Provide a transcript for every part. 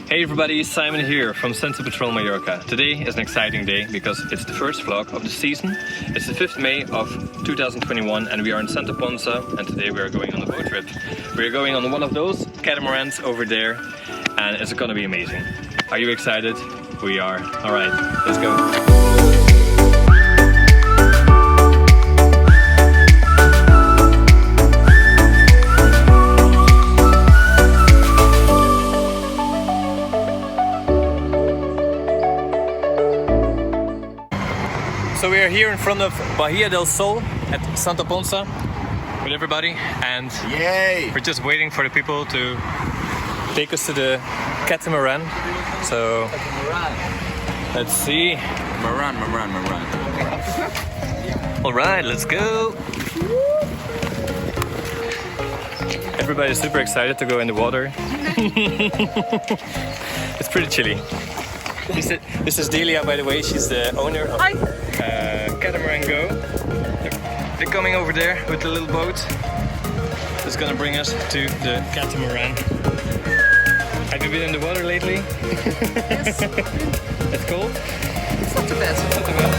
Hey everybody, Simon here from Santa Ponsa, Mallorca. Today is an exciting day because it's the first vlog of the season. It's the 5th May of 2021 and we are in Santa Ponsa, and today we are going on a boat trip. We are going on one of those catamarans over there and it's gonna be amazing. Are you excited? We are. Alright, let's go. So we are here in front of Bahia del Sol at Santa Ponsa with everybody, and Yay! we're just waiting for the people to take us to the catamaran. So let's see. Maran. Alright, let's go! Everybody's super excited to go in the water. It's pretty chilly. This is Delia, by the way. She's the owner of Catamaran Go. They're coming over there with the little boat. It's gonna bring us to the catamaran. Have you been in the water lately? Yes. It's cold? It's not too bad. It's not too bad.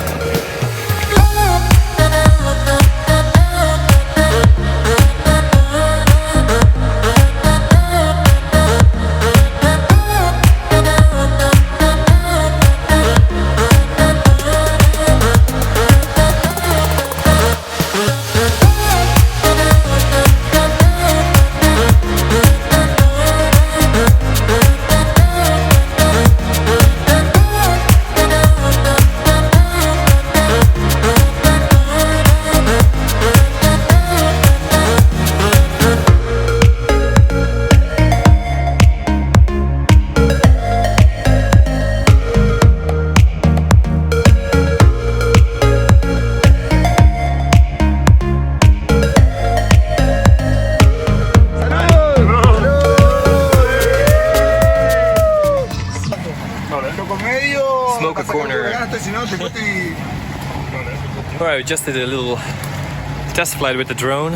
Smoke a corner. Alright, we just did a little test flight with the drone.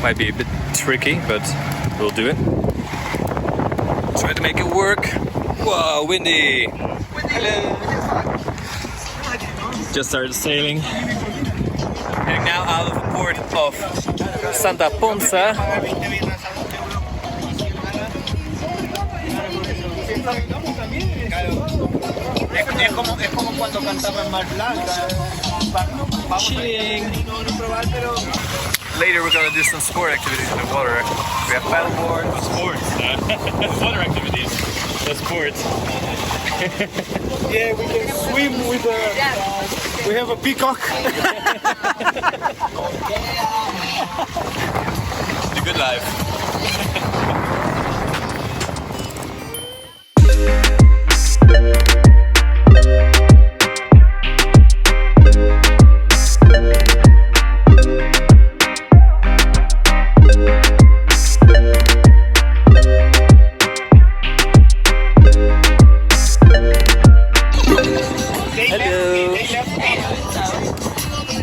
Might be a bit tricky, but we'll do it. Try to make it work. Whoa, windy! Hello! Just started sailing. Heading now out of the port of Santa Ponsa. Chilling. Later we're gonna do some sport activities in the water. We have paddleboard. Sports. Water activities. That's sports. Yeah, we can swim with we have a peacock. The good life.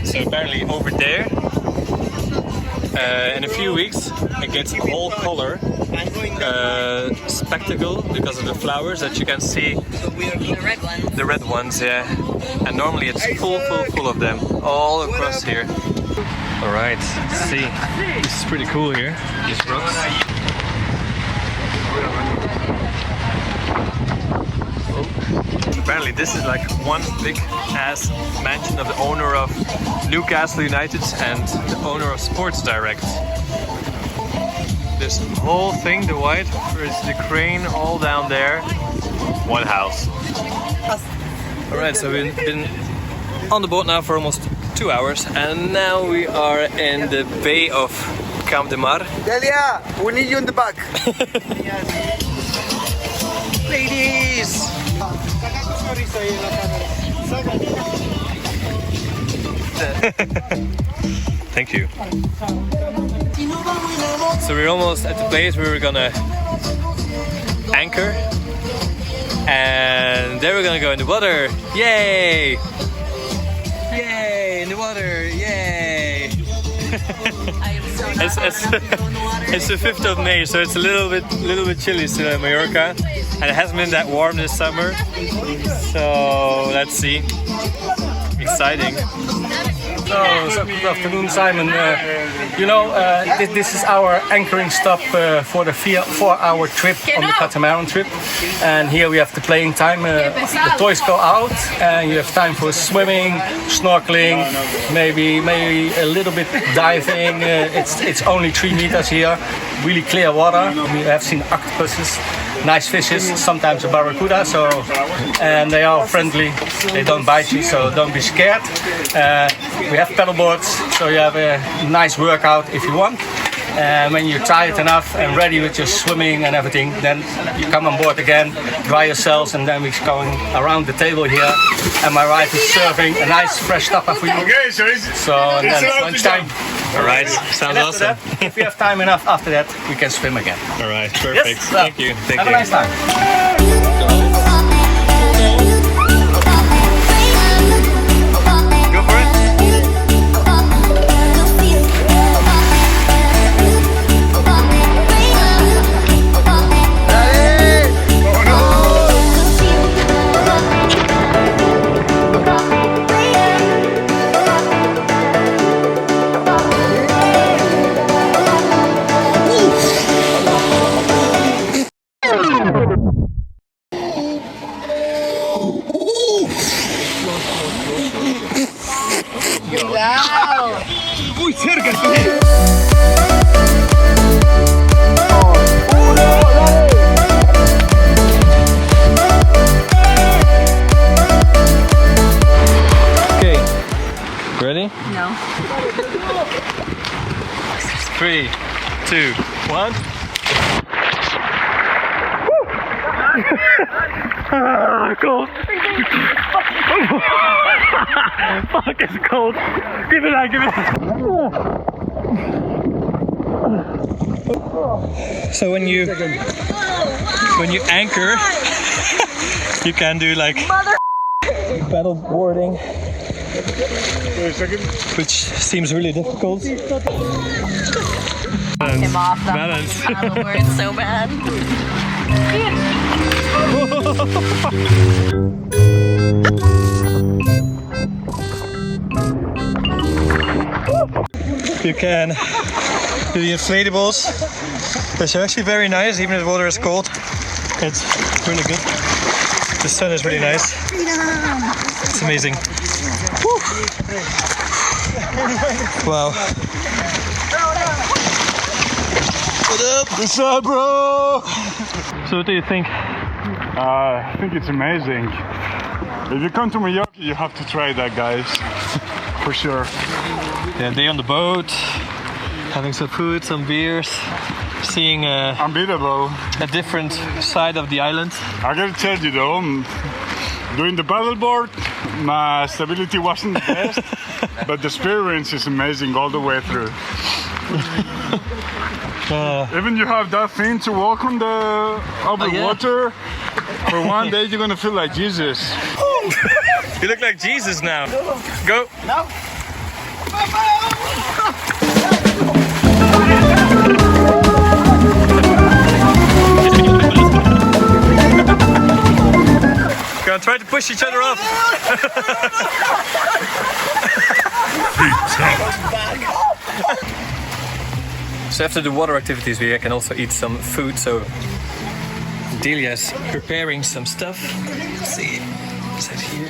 So apparently over there, in a few weeks, it gets a whole color spectacle because of the flowers that you can see. The red ones. The red ones, yeah. And normally it's full of them all across here. Alright, let's see. This is pretty cool here. These rocks. Apparently this is like one big ass mansion of the owner of Newcastle United and the owner of Sports Direct. This whole thing, the white, there's the crane all down there. One house. Alright, so we've been on the boat now for almost 2 hours and now we are in the Bay of Camp de Mar. Delia, we need you in the back. Ladies! Thank you. So we're almost at the place where we're gonna anchor and then we're gonna go in the water. Yay! Yay! In the water! Yay! I am so It's the 5th of May, so it's a little bit chilly still in Mallorca, and it hasn't been that warm this summer. So let's see. Exciting. So good afternoon, Simon. This is our anchoring stop for the 4-hour trip on the catamaran trip. And here we have the playing time. The toys go out, and you have time for swimming, snorkeling, maybe a little bit diving. It's only 3 meters here, really clear water. We have seen octopuses, nice fishes, sometimes a barracuda. And they are friendly. They don't bite you, so don't be scared. We have paddle boards, so you have a nice workout if you want. And when you're tired enough and ready with your swimming and everything, then you come on board again, dry yourselves, and then we're going around the table here. And my wife is serving a nice fresh tapa for you. Okay, so And then it's lunchtime. All right, sounds awesome. That, if we have time enough after that, we can swim again. All right, perfect. Yes, Thank you. Thank have you. a nice time. Go for it. Okay, ready? No. 3, 2, 1. Cold. Fuck, it's cold. Give it out, give it out. So when you anchor, you can do like paddle boarding, which seems really difficult. Him off that Balance. paddle board so bad. You can do the inflatables. They're actually very nice, even if the water is cold. It's really good. The sun is really nice. It's amazing. Woo. Wow. What up? what's up, bro? So what do you think? I think it's amazing. If you come to Mallorca, you have to try that, guys. For sure. Yeah, day on the boat, having some food, some beers, seeing Unbeatable. a different side of the island. I gotta tell you though, doing the paddleboard, my stability wasn't the best, but the experience is amazing all the way through. Even you have that thing to walk on the over yeah. water. For one day, you're gonna feel like Jesus. You look like Jesus now. Go. No. Go on, try to push each other off. So after the water activities, we can also eat some food. So Delia's preparing some stuff. Let's see, is that here?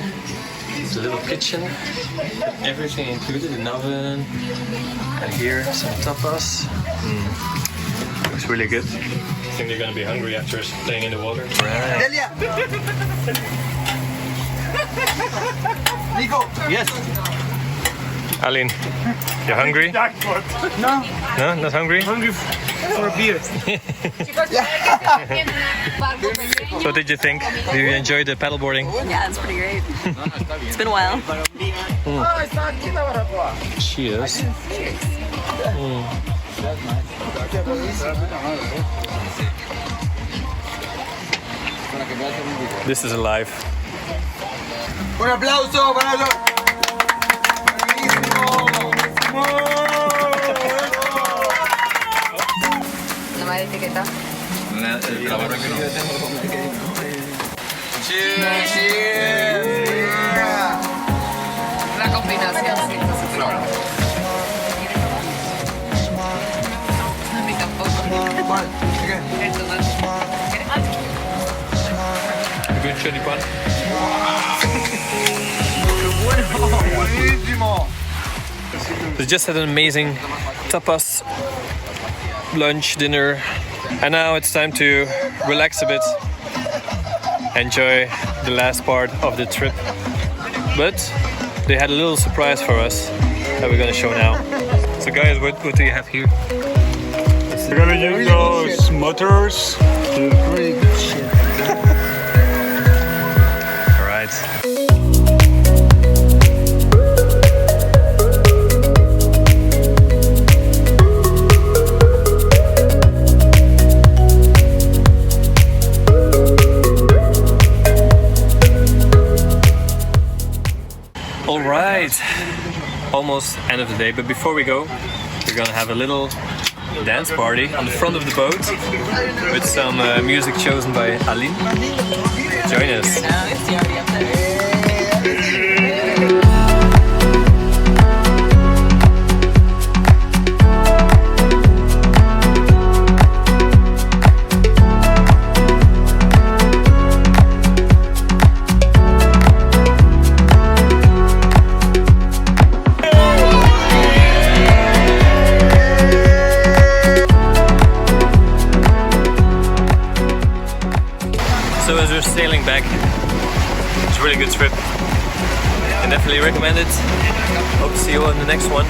It's a little kitchen, everything included, an oven, and here some tapas. Looks really good. I think they're gonna be hungry after playing in the water. Right. Delia! Nico! Yes. Aline, you hungry? Jackpot. No, No, not hungry? hungry for a beer. What did you think? Did you enjoy the paddleboarding? Yeah, it's pretty great. It's been a while. Cheers. This is alive. Un aplauso para los... la etiqueta. La combinación, sí. A mí tampoco. Good chili pan. We just had an amazing tapas lunch, dinner, and now it's time to relax a bit, enjoy the last part of the trip. But they had a little surprise for us that we're gonna show now. So guys, what do you have here? We're gonna use those motors. All right. All right, almost end of the day, but before we go, we're gonna have a little dance party on the front of the boat with some music chosen by Aline. Join us. No, it's already up there. So as we're sailing back, it's a really good trip. I definitely recommend it. Hope to see you on the next one.